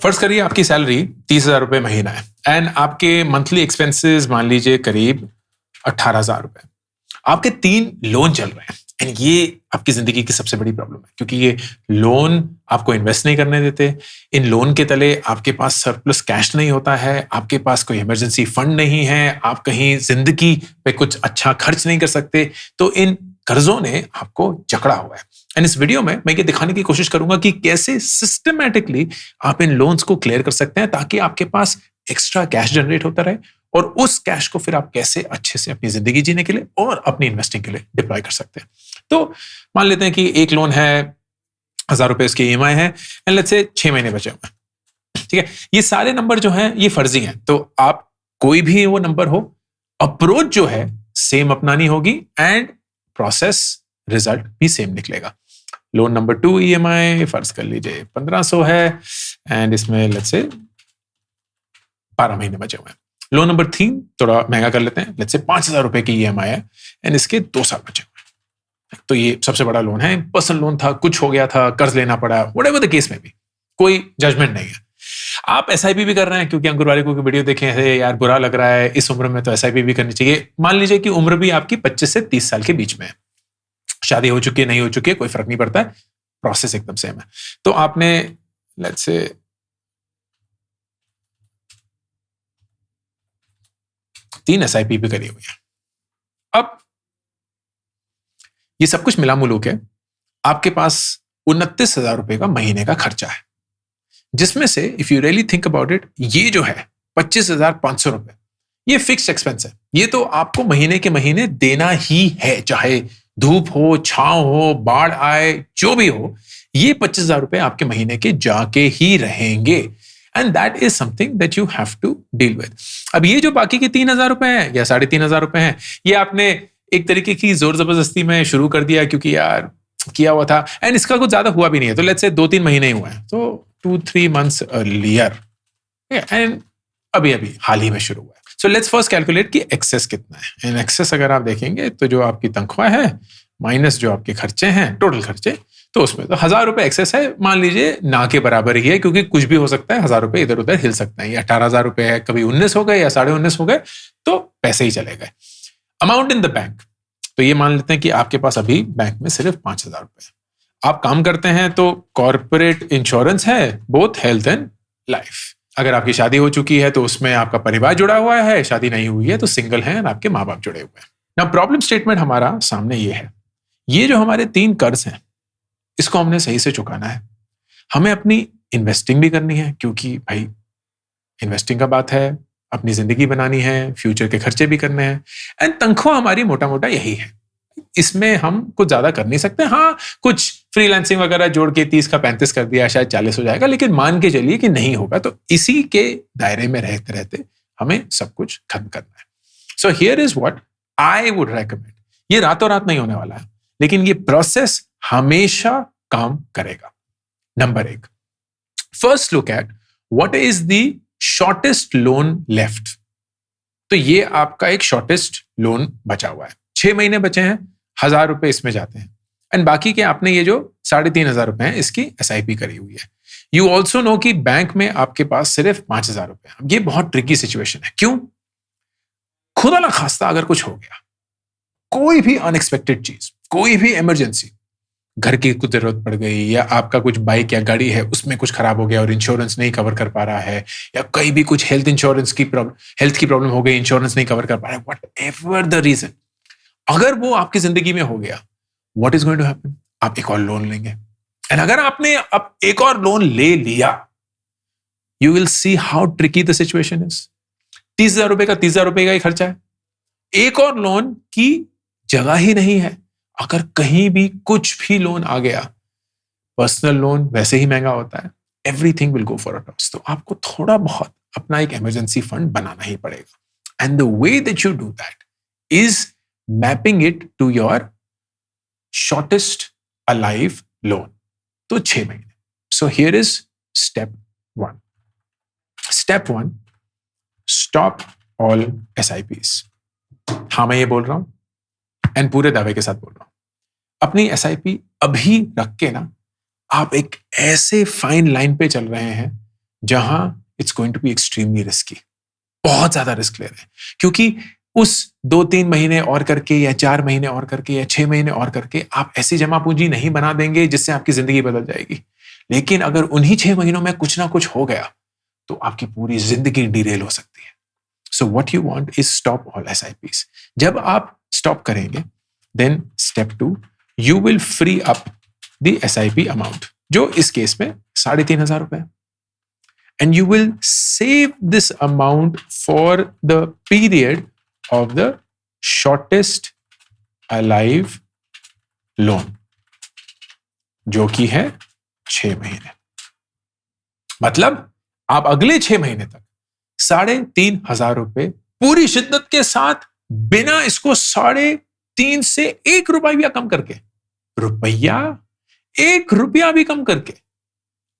फर्ज करिए आपकी सैलरी 30,000 रुपए महीना है एंड आपके मंथली एक्सपेंसेस मान लीजिए करीब 18,000 रुपए। आपके 3 लोन चल रहे हैं एंड ये आपकी जिंदगी की सबसे बड़ी प्रॉब्लम है, क्योंकि ये लोन आपको इन्वेस्ट नहीं करने देते। इन लोन के तले आपके पास सरप्लस कैश नहीं होता है, आपके पास कोई इमरजेंसी फंड नहीं है, आप कहीं जिंदगी पे कुछ अच्छा खर्च नहीं कर सकते। तो इन कर्जों ने आपको जकड़ा हुआ है एंड इस वीडियो में मैं ये दिखाने की कोशिश करूंगा कि कैसे सिस्टमैटिकली आप इन लोन्स को क्लियर कर सकते हैं ताकि आपके पास एक्स्ट्रा कैश जनरेट होता रहे और उस कैश को फिर आप कैसे अच्छे से अपनी जिंदगी जीने के लिए और अपनी इन्वेस्टिंग के लिए डिप्लॉय कर सकते हैं। तो मान लेते हैं कि एक लोन है 1,000 रुपए इसकी ईएमआई है एंड लेट्स से 6 महीने बचे हुए हैं। ठीक है, ये सारे नंबर जो हैं ये फर्जी हैं, तो आप कोई भी वो नंबर हो, अप्रोच जो है सेम अपनानी होगी एंड प्रोसेस रिजल्ट भी सेम निकलेगा। लोन नंबर 2 ईएमआई फर्ज कर लीजिए 1500 है एंड इसमें लेट्स से 12 महीने बचे हुए हैं। लोन नंबर 3 थोड़ा महंगा कर लेते हैं, लेट्स से 5,000 रुपए की ईएमआई है एंड इसके 2 साल बचे हुए हैं। तो ये सबसे बड़ा लोन है, पर्सनल लोन था, कुछ हो गया था, कर्ज लेना पड़ा, व्हाटएवर द केस में भी कोई जजमेंट नहीं है। आप एसआईपी भी कर रहे हैं क्योंकि अंकुर वाले को वीडियो देखे हैं, यार बुरा लग रहा है, इस उम्र में तो एसआईपी भी करनी चाहिए। मान लीजिए कि उम्र भी आपकी 25 से 30 साल के बीच में है, शादी हो चुकी है नहीं हो चुकी है कोई फर्क नहीं पड़ता है, प्रोसेस एकदम सेम है। तो आपने लेट्स से 3 एसआईपी भी करी हुई है। अब ये सब कुछ मिला मुलू के आपके पास 29,000 रुपए का महीने का खर्चा है, जिसमें से if you really think about it, ये जो है 25,500 रुपए ये फिक्स्ड एक्सपेंस है। ये तो आपको महीने के महीने देना ही है, चाहे धूप हो, छांव हो, बाढ़ आए, जो भी हो, ये 25,000 रुपए आपके महीने के जाके ही रहेंगे and that is something that you have to deal with. अब ये जो बाकी के 3,000 रुपए हैं या 3,500 रुपए हैं, ये आपने एक तरीके की जोर जबरदस्ती में शुरू कर दिया क्योंकि यार किया हुआ था एंड इसका कुछ ज्यादा हुआ भी नहीं है, तो लेट्स से 2-3 महीने ही हुए हैं, तो 2-3 months अर्लियर एंड अभी अभी हाल ही में शुरू हुआ है। सो लेट्स फर्स्ट कैलकुलेट कि एक्सेस कितना है। एंड एक्सेस अगर आप देखेंगे तो जो आपकी तनख्वाह है माइनस जो आपके खर्चे हैं, टोटल खर्चे, तो उसमें तो 1,000 रुपए एक्सेस है, मान लीजिए ना के बराबर ही है, क्योंकि कुछ भी हो सकता है, 1,000 रुपए इधर उधर हिल सकते हैं। ये 18,000 रुपए है, कभी 19 हो गए या 19.5 हो गए, तो पैसे ही चले गए। अमाउंट इन द बैंक, तो ये मान लेते हैं कि आपके पास अभी बैंक में सिर्फ 5,000 रुपए है। आप काम करते हैं तो कॉर्पोरेट इंश्योरेंस है, बोथ हेल्थ एंड लाइफ। अगर आपकी शादी हो चुकी है तो उसमें आपका परिवार जुड़ा हुआ है, शादी नहीं हुई है तो सिंगल है, आपके माँ बाप जुड़े हुए हैं। ना प्रॉब्लम स्टेटमेंट हमारा सामने ये है, ये जो हमारे 3 कर्ज हैं इसको हमने सही से चुकाना है। हमें अपनी इन्वेस्टिंग भी करनी है, क्योंकि भाई इन्वेस्टिंग का बात है, अपनी जिंदगी बनानी है, फ्यूचर के खर्चे भी करने हैं एंड तनख्वाह हमारी मोटा मोटा यही है, इसमें हम कुछ ज्यादा कर नहीं सकते। हाँ, कुछ फ्रीलांसिंग वगैरह जोड़ के 30 का 35 कर दिया, शायद 40 हो जाएगा, लेकिन मान के चलिए कि नहीं होगा, तो इसी के दायरे में रहते रहते हमें सब कुछ खत्म करना है। सो here is what I would recommend. ये रातों रात नहीं होने वाला है, लेकिन ये प्रोसेस हमेशा काम करेगा। Number 1, first look at what is the shortest loan left. तो ये आपका एक शॉर्टेस्ट लोन बचा हुआ है, 6 महीने बचे हैं, 1,000 रुपए इसमें जाते हैं एंड बाकी के आपने ये जो 3,500 रुपए हैं इसकी एसआईपी करी हुई है। यू ऑल्सो नो कि बैंक में आपके पास सिर्फ 5,000 रुपए हैं। ये बहुत ट्रिकी सिचुएशन है। क्यों? खुदा ना खास्ता अगर कुछ हो गया, कोई भी अनएक्सपेक्टेड चीज, कोई भी इमरजेंसी, घर की कुछ जरूरत पड़ गई या आपका कुछ बाइक या गाड़ी है उसमें कुछ खराब हो गया और इंश्योरेंस नहीं कवर कर पा रहा है, या कहीं भी कुछ हेल्थ की प्रॉब्लम हो गई, इंश्योरेंस नहीं कवर कर पा रहा है, व्हाटएवर द रीजन, अगर वो आपकी जिंदगी में हो गया, what is going to happen? आप एक और लोन लेंगे एंड अगर आपने अब एक और लोन ले लिया, you will see how tricky the situation is. 30,000 रुपए का 30,000 रुपए का ही खर्चा है, एक और लोन की जगह ही नहीं है। अगर कहीं भी कुछ भी लोन आ गया, पर्सनल लोन वैसे ही महंगा होता है, everything will go for a toss. तो आपको थोड़ा बहुत अपना एक इमरजेंसी फंड बनाना ही पड़ेगा and the way that you do that is mapping it to your shortest alive loan, तो 6 महीने। So here is step 1। Step 1, stop all SIPs. हाँ, मैं ये बोल रहा हूं एंड पूरे दावे के साथ बोल रहा हूं, अपनी एसआईपी अभी रख के ना आप एक ऐसे फाइन लाइन पे चल रहे हैं जहां it's going to be extremely risky, बहुत ज्यादा रिस्क ले रहे हैं, क्योंकि उस 2-3 महीने और करके या 4 महीने और करके या 6 महीने और करके आप ऐसी जमा पूंजी नहीं बना देंगे जिससे आपकी जिंदगी बदल जाएगी। लेकिन अगर उन्हीं 6 महीनों में कुछ ना कुछ हो गया तो आपकी पूरी जिंदगी डिरेल हो सकती है। So what you want is stop all SIPs। जब आप स्टॉप करेंगे, then step 2, you will free up the SIP amount, जो इस केस में 3,500 रुपए, and you will save this amount for the period of the shortest alive loan, जो कि है 6 महीने। मतलब आप अगले 6 महीने तक 3,500 रुपए पूरी शिद्दत के साथ, बिना इसको 3.5 से 1 रुपया भी कम करके, 1 रुपया भी कम करके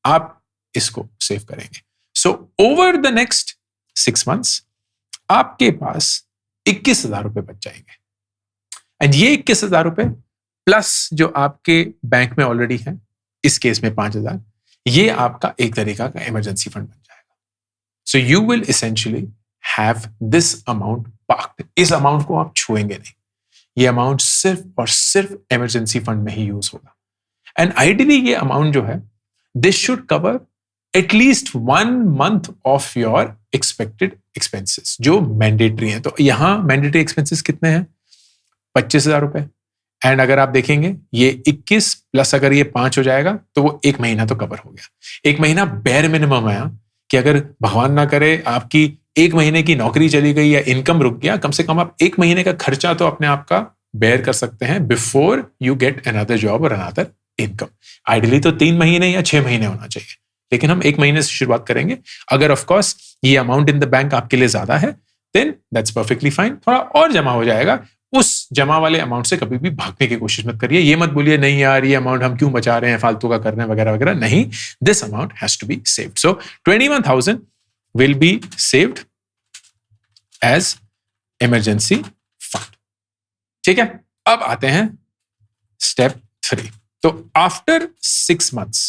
आप इसको सेव करेंगे। So over the next 6 months आपके पास 21,000 रुपए बच जाएंगे। एंड ये 21,000 रुपए प्लस जो आपके बैंक में ऑलरेडी है, इस केस में 5,000, ये आपका एक तरीका का इमरजेंसी फंड बन जाएगा। सो you will essentially have this amount parked. इस अमाउंट को आप छुएंगे नहीं, ये अमाउंट सिर्फ और सिर्फ इमरजेंसी फंड में ही यूज होगा। एंड आइडियली ये अमाउंट जो है, this should cover at least 1 month of your expected expenses जो मैंडेटरी हैं। तो यहां मैंडेटरी एक्सपेंसेस कितने हैं? 25,000 रुपए। एंड अगर आप देखेंगे ये 21 प्लस अगर ये 5 हो जाएगा तो वो 1 महीना तो कवर हो गया। 1 महीना बेर मिनिमम है कि अगर भगवान ना करे आपकी 1 महीने की नौकरी चली गई या इनकम रुक गया, कम से कम आप 1 महीने का खर्चा तो अपने आप का बेयर कर सकते हैं before you get another job और अनदर इनकम। आइडियली तो 3 महीने या 6 महीने होना चाहिए, लेकिन हम 1 महीने से शुरुआत करेंगे। अगर ऑफ कोर्स ये अमाउंट इन द बैंक आपके लिए ज्यादा है, देन दैट्स परफेक्टली फाइन, थोड़ा और जमा हो जाएगा। उस जमा वाले अमाउंट से कभी भी भागने की कोशिश मत करिए। ये मत बोलिए नहीं यार ये अमाउंट हम क्यों बचा रहे हैं, फालतू का कर रहे हैं वगैरह वगैरह। नहीं, this amount has to be saved. So 21,000 will be saved as emergency fund. ठीक है, अब आते हैं स्टेप 3। तो आफ्टर 6 months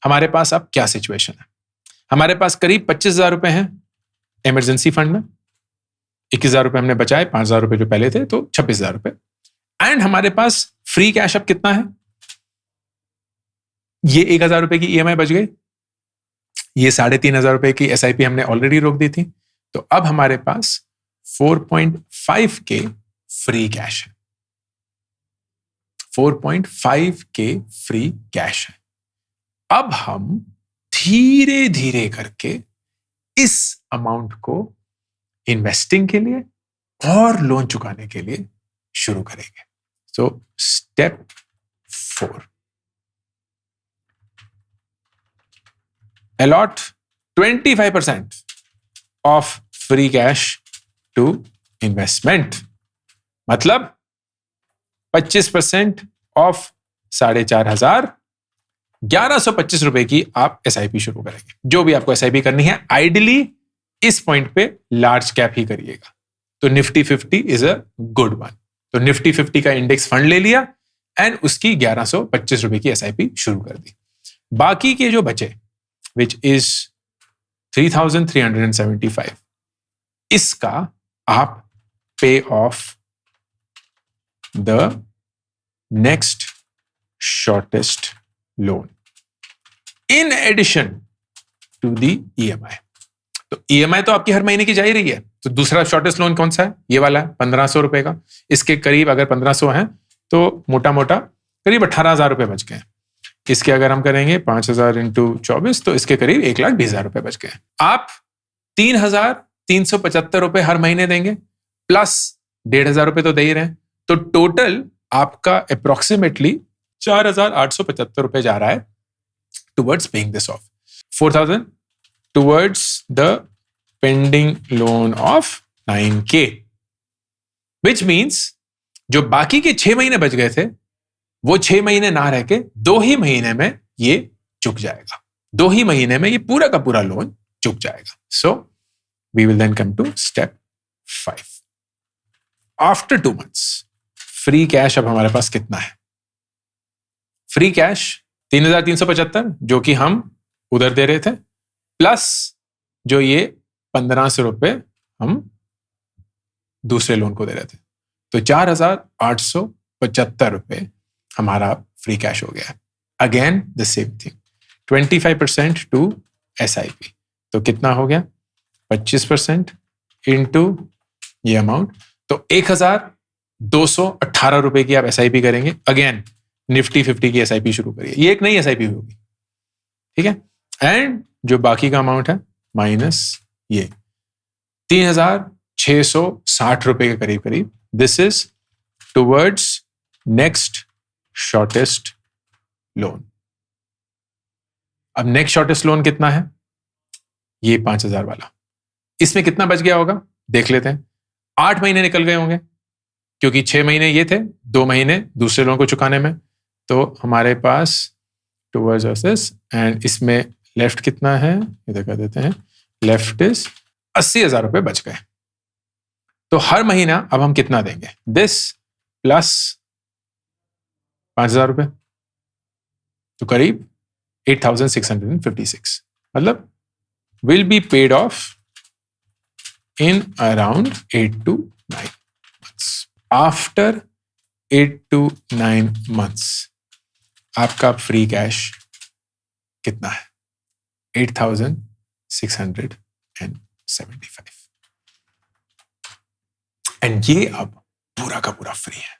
हमारे पास अब क्या सिचुएशन है? हमारे पास करीब 25,000 रुपए हैं इमरजेंसी फंड में, 21,000 रुपए हमने बचाए, 5,000 रुपए जो पहले थे, तो 26,000 रुपए। एंड हमारे पास फ्री कैश अब कितना है? ये 1,000 रुपए की EMI बच गई, ये 3,500 रुपए की SIP हमने ऑलरेडी रोक दी थी। तो अब हमारे पास 4.5 के फ्री कैश है, 4.5 के फ्री कैश है। अब हम धीरे धीरे करके इस अमाउंट को इन्वेस्टिंग के लिए और लोन चुकाने के लिए शुरू करेंगे। So step 4, allot 25% of free cash to investment. मतलब 25% ऑफ 4,500, 1,125 रुपए की आप SIP शुरू करेंगे। जो भी आपको SIP करनी है, आइडियली इस पॉइंट पे लार्ज कैप ही करिएगा। तो Nifty 50 is a good one. तो निफ्टी 50 का इंडेक्स फंड ले लिया एंड उसकी 1,125 रुपए की SIP शुरू कर दी। बाकी के जो बचे, विच इज 3,375, इसका आप pay off the next shortest loan in addition to the EMI। तो EMI तो आपकी हर महीने की जा ही रही है, तो दूसरा शॉर्टेस्ट लोन कौन सा है? ये वाला है, 1,500 रुपए का। इसके करीब अगर 1,500 है तो मोटा मोटा करीब 18,000 रुपए बच गए। इसके अगर हम करेंगे 5,000 इंटू 24, तो इसके करीब 1,20,000 रुपए बच गए। आप 3,375 रुपए हर महीने देंगे, प्लस 1,500 रुपए तो दे ही रहे हैं, तो टोटल आपका अप्रोक्सीमेटली 4,875 रुपए जा रहा है towards paying this of. 4,000 towards the pending loan of 9K, which means जो बाकी के 6 महीने बच गए थे, वो 6 महीने ना रह के 2 ही महीने में ये चुक जाएगा। 2 ही महीने में ये पूरा का पूरा लोन चुक जाएगा। So we will then come to step 5। After 2 months free cash अब हमारे पास कितना है? फ्री कैश 3,375 जो कि हम उधर दे रहे थे, प्लस जो ये 1500 रुपए हम दूसरे लोन को दे रहे थे, तो 4875 रुपए हमारा फ्री कैश हो गया। Again the same thing, 25% to SIP, तो कितना हो गया 25% इंटू ये अमाउंट, तो 1218 रुपए की आप SIP करेंगे। अगेन निफ्टी 50 की SIP शुरू करिए, ये एक नई SIP होगी, ठीक है। एंड जो बाकी का अमाउंट है माइनस ये 3660 रुपए के करीब करीब, this is towards next shortest loan. अब नेक्स्ट शॉर्टेस्ट लोन कितना है, ये 5000 वाला, इसमें कितना बच गया होगा देख लेते हैं। 8 महीने निकल गए होंगे क्योंकि 6 महीने ये थे, 2 महीने दूसरे लोन को चुकाने में, तो हमारे पास टुवर्ड्स दिस, एंड इसमें लेफ्ट कितना है ये दिखा देते हैं, लेफ्ट इज 80,000 रुपए बच गए। तो हर महीना अब हम कितना देंगे, दिस प्लस 5000 रुपए, तो करीब 8656, मतलब will be paid of in around 8 to 9 months. After 8 to 9 months आपका फ्री कैश कितना है, 8675, एंड ये अब पूरा का पूरा फ्री है।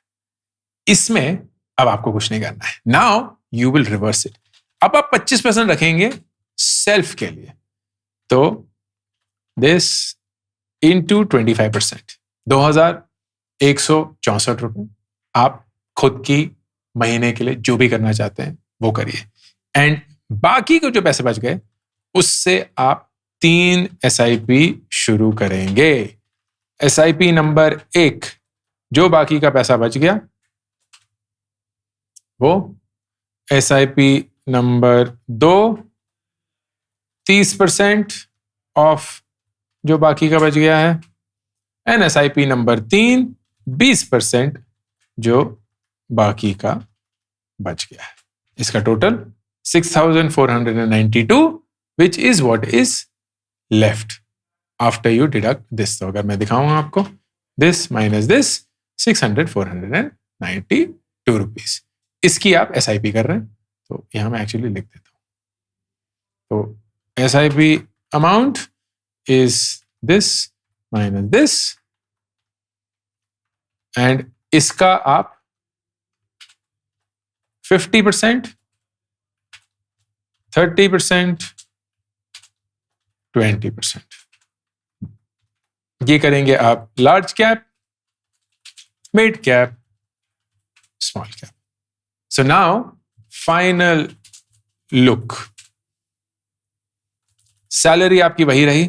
इसमें अब आपको कुछ नहीं करना है। Now you will reverse it. अब आप 25% रखेंगे सेल्फ के लिए, तो दिस इंटू 25%, 2164 रुपए आप खुद की महीने के लिए जो भी करना चाहते हैं वो करिए। एंड बाकी को जो पैसे बच गए उससे आप 3 SIP शुरू करेंगे। SIP नंबर 1, जो बाकी का पैसा बच गया वो SIP नंबर 2, 30% ऑफ जो बाकी का बच गया है, एंड SIP नंबर 3, 20% जो बाकी का बच गया है। इसका total 6492, which is what is left after you deduct this. तो अगर मैं दिखाऊंगा आपको, दिस माइनस दिस 492 रुपीज, इसकी आप SIP कर रहे हैं, तो यहां मैं एक्चुअली लिख देता हूं। तो SIP amount is this minus this, and इसका आप 50%, 30%, 20% ये करेंगे आप large cap, mid cap, small cap. So now final look, salary आपकी वही रही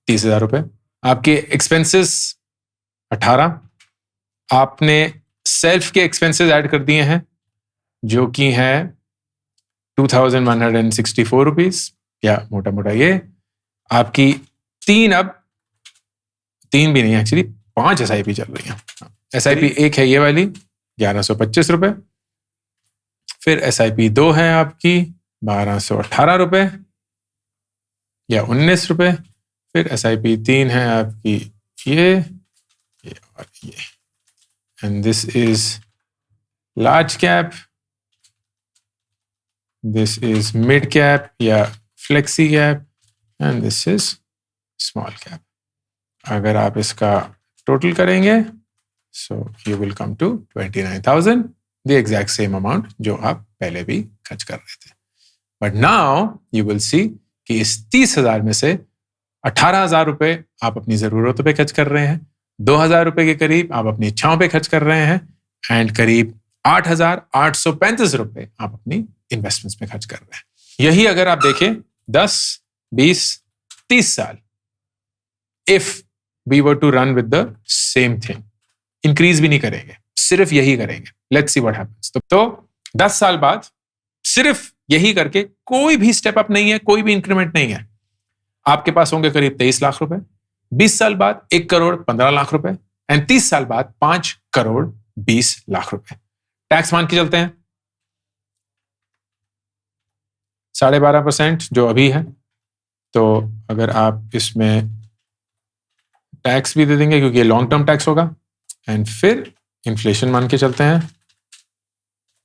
30,000 रुपए, आपके एक्सपेंसेस 18, आपने सेल्फ के एक्सपेंसेस ऐड कर दिए हैं जो कि हैं 2164 रुपीज, या मोटा मोटा ये आपकी 3 भी नहीं, एक्चुअली 5 SIP चल रही हैं। SIP 1 है ये वाली 1125 रुपए, फिर SIP 2 है आपकी 1218 रुपए या 19 रुपए, फिर SIP 3 है आपकी ये और ये, and this is large cap, this is mid cap या flexi cap, and this is small cap. अगर आप इसका टोटल करेंगे, so you will come to 29,000, the exact same amount जो आप पहले भी खर्च कर रहे थे। But now you will see कि इस 30,000 में से 18,000 रुपए आप अपनी जरूरतों पे खर्च कर रहे हैं, 2,000 रुपए के करीब आप अपनी इच्छाओं पे खर्च कर रहे हैं, एंड करीब 8,835 रुपए आप अपनी इन्वेस्टमेंट्स में खर्च कर रहे हैं। यही अगर आप देखें 10, 20, 30 साल, if we were to run with the same thing, increase भी नहीं करेंगे, सिर्फ यही करेंगे, लेट्स सी व्हाट हैपेंस। तो 10 साल बाद सिर्फ यही करके, कोई भी स्टेप अप नहीं है, कोई भी इंक्रीमेंट नहीं है, आपके पास होंगे करीब 23 लाख रुपए। 20 साल बाद 1 करोड़ 15 लाख रुपए, एंड 30 साल बाद 5 करोड़ 20 लाख रुपए। टैक्स मान के चलते हैं 12.5% जो अभी है। तो अगर आप इसमें टैक्स भी दे देंगे क्योंकि ये लॉन्ग टर्म टैक्स होगा, एंड फिर इन्फ्लेशन मान के चलते हैं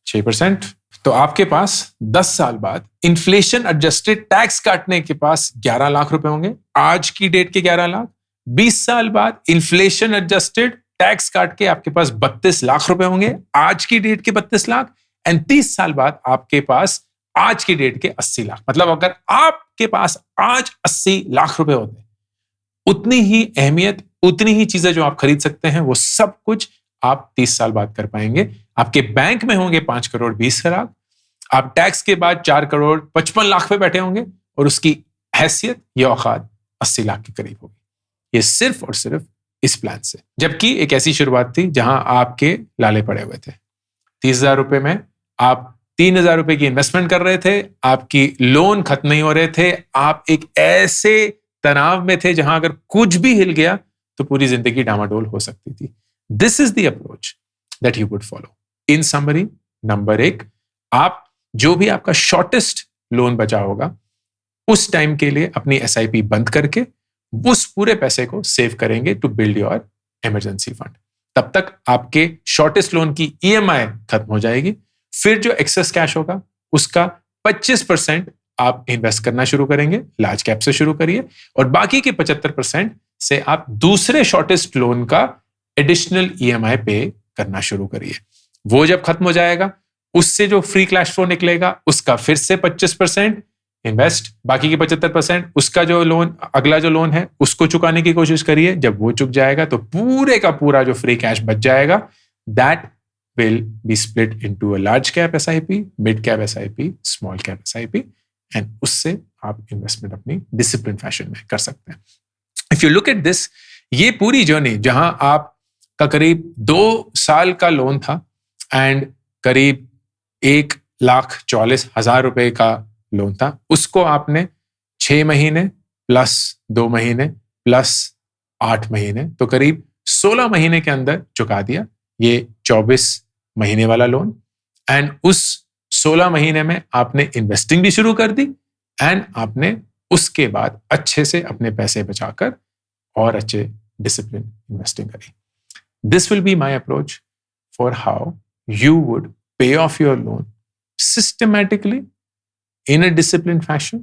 6%, तो आपके पास 10 साल बाद इन्फ्लेशन एडजस्टेड टैक्स काटने के पास 11 लाख रुपए होंगे, आज की डेट के 11 लाख। 20 साल बाद इन्फ्लेशन एडजस्टेड टैक्स काट के आपके पास 32 लाख रुपए होंगे, आज की डेट के 32 लाख। एंड 30 साल बाद आपके पास आज की डेट के 80 लाख। मतलब अगर आपके पास आज 80 लाख रुपए होते, उतनी ही अहमियत, उतनी ही चीजें जो आप खरीद सकते हैं, वो सब कुछ आप 30 साल बाद कर पाएंगे। आपके बैंक में होंगे 5 करोड़ 20 लाख, आप टैक्स के बाद 4 करोड़ 55 लाख पे बैठे होंगे, और उसकी हैसियत या औकात 80 लाख के करीब होगी। ये सिर्फ और सिर्फ इस प्लान से। जबकि एक ऐसी शुरुआत थी जहां आपके लाले पड़े हुए थे। 30,000 रुपए में आप 3,000 रुपए की इन्वेस्टमेंट कर रहे थे, आपकी लोन खत्म नहीं हो रहे थे, आप एक ऐसे तनाव में थे जहां अगर कुछ भी हिल गया तो पूरी जिंदगी डामाडोल हो सकती थी। This is the approach that you would follow. In summary, number 1, आप जो भी आपका शॉर्टेस्ट लोन बचा होगा उस टाइम के लिए अपनी SIP बंद करके उस पूरे पैसे को सेव करेंगे to build your emergency fund. तब तक आपके शॉर्टेस्ट लोन की EMI खत्म हो जाएगी। फिर जो एक्सेस कैश होगा उसका 25% आप इन्वेस्ट करना शुरू करेंगे, लार्ज कैप से शुरू करिए, और बाकी के 75% से आप दूसरे शॉर्टेस्ट लोन का एडिशनल EMI पे करना शुरू करिए। वो जब खत्म हो जाएगा, उससे जो फ्री कैश फ्लो निकलेगा उसका फिर से 25% इन्वेस्ट, बाकी के 75% उसका जो लोन, अगला जो लोन है उसको चुकाने की कोशिश करिए। जब वो चुक जाएगा तो पूरे का पूरा जो फ्री कैश बच जाएगा, that will be split into a large cap SIP, mid cap SIP, small cap SIP, and उससे आप इन्वेस्टमेंट अपनी डिसिप्लिन फैशन में कर सकते हैं। If you look at this, ये पूरी जर्नी जहां आपका करीब 2 साल का लोन था एंड करीब 1,40,000 रुपए का लोन था, उसको आपने 6 महीने प्लस 2 महीने प्लस 8 महीने, तो करीब 16 महीने के अंदर चुका दिया। ये 24 महीने वाला लोन, एंड उस 16 महीने में आपने इन्वेस्टिंग भी शुरू कर दी, एंड आपने उसके बाद अच्छे से अपने पैसे बचाकर और अच्छे डिसिप्लिन इन्वेस्टिंग करी। This will be my approach for how you would pay off your loan systematically in a disciplined fashion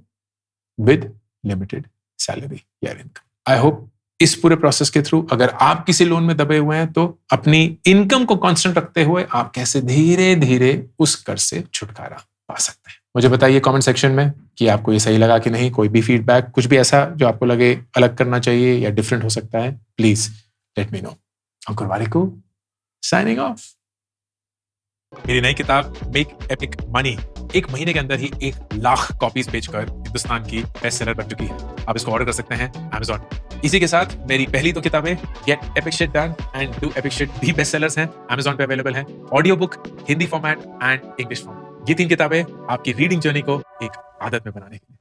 with limited salary या income. I hope इस पूरे प्रोसेस के थ्रू अगर आप किसी लोन में दबे हुए हैं तो अपनी इनकम को कांस्टेंट रखते हुए आप कैसे धीरे धीरे उस कर्ज से छुटकारा पा सकते हैं। मुझे बताइए कमेंट सेक्शन में कि आपको ये सही लगा कि नहीं। कोई भी फीडबैक, कुछ भी ऐसा जो आपको लगे अलग करना चाहिए या डिफरेंट हो सकता है, please let me know. Ankur Warikoo signing off. मेरी नई किताब मेक एपिक मनी 1 महीने के अंदर ही 1 लाख कॉपीज बेचकर हिंदुस्तान की बेस्ट सेलर बन चुकी है। आप इसको ऑर्डर कर सकते हैं Amazon। इसी के साथ मेरी पहली 2 किताबें gate epic shit done and do epic shit भी बेस्ट सेलर्स हैं, Amazon पे अवेलेबल हैं। Audio book, Hindi format and English format, ये 3 किताबें आपकी रीडिंग जर्नी को एक आदत में बनाने के लिए।